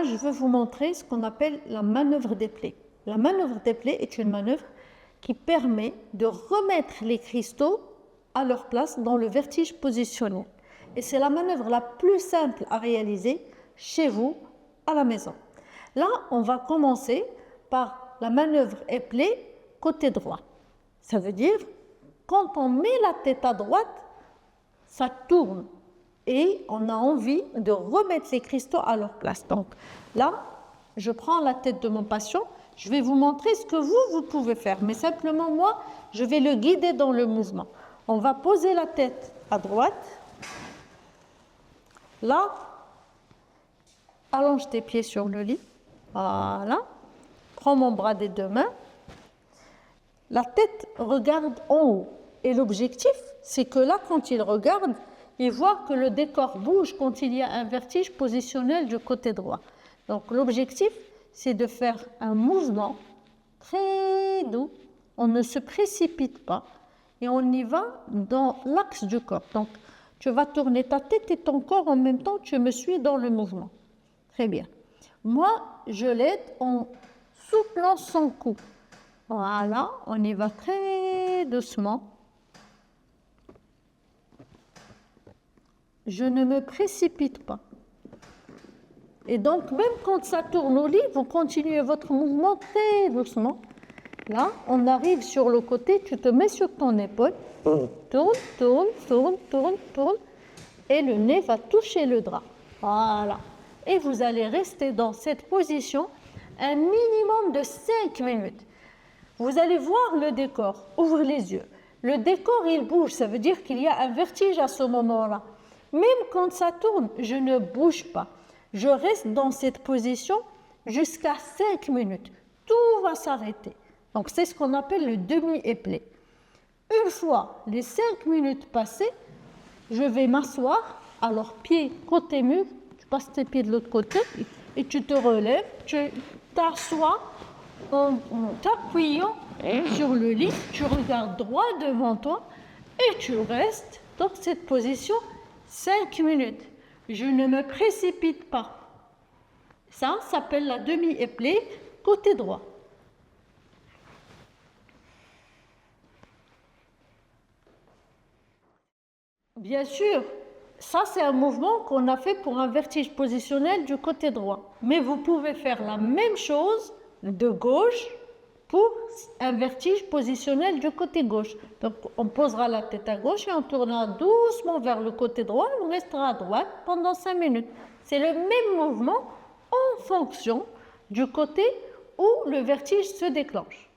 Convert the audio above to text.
je vais vous montrer ce qu'on appelle la manœuvre des plaies. La manœuvre des plaies est une manœuvre qui permet de remettre les cristaux à leur place dans le vertige positionnel. Et c'est la manœuvre la plus simple à réaliser chez vous, à la maison. Là, on va commencer par la manœuvre éplée côté droit. Ça veut dire, quand on met la tête à droite, ça tourne et on a envie de remettre les cristaux à leur place. Donc là, je prends la tête de mon patient, je vais vous montrer ce que vous pouvez faire, mais simplement moi, je vais le guider dans le mouvement. On va poser la tête à droite. Là, allonge tes pieds sur le lit. Voilà. Prends mon bras des deux mains. La tête regarde en haut. Et l'objectif, c'est que là, quand il regarde, il voit que le décor bouge quand il y a un vertige positionnel du côté droit. Donc l'objectif, c'est de faire un mouvement très doux. On ne se précipite pas et on y va dans l'axe du corps. Donc tu vas tourner ta tête et ton corps en même temps, tu me suis dans le mouvement. Très bien. Moi, je l'aide en souplant son cou. Voilà, on y va très doucement. Je ne me précipite pas. Et donc, même quand ça tourne au lit, vous continuez votre mouvement très doucement. Là, on arrive sur le côté, tu te mets sur ton épaule. Tourne, tourne, tourne, tourne, tourne. Et le nez va toucher le drap. Voilà. Et vous allez rester dans cette position un minimum de 5 minutes. Vous allez voir le décor. Ouvre les yeux. Le décor, il bouge. Ça veut dire qu'il y a un vertige à ce moment-là. Même quand ça tourne, je ne bouge pas. Je reste dans cette position jusqu'à 5 minutes. Tout va s'arrêter. Donc, c'est ce qu'on appelle le demi-éplé. Une fois les 5 minutes passées, je vais m'asseoir. Alors, pied côté mur, tu passes tes pieds de l'autre côté et tu te relèves. Tu t'assois en t'appuyant sur le lit. Tu regardes droit devant toi et tu restes dans cette position 5 minutes. Je ne me précipite pas. Ça s'appelle la demi-éplée côté droit. Bien sûr, ça c'est un mouvement qu'on a fait pour un vertige positionnel du côté droit. Mais vous pouvez faire la même chose de gauche pour un vertige positionnel du côté gauche. Donc on posera la tête à gauche et on tournera doucement vers le côté droit, on restera à droite pendant 5 minutes. C'est le même mouvement en fonction du côté où le vertige se déclenche.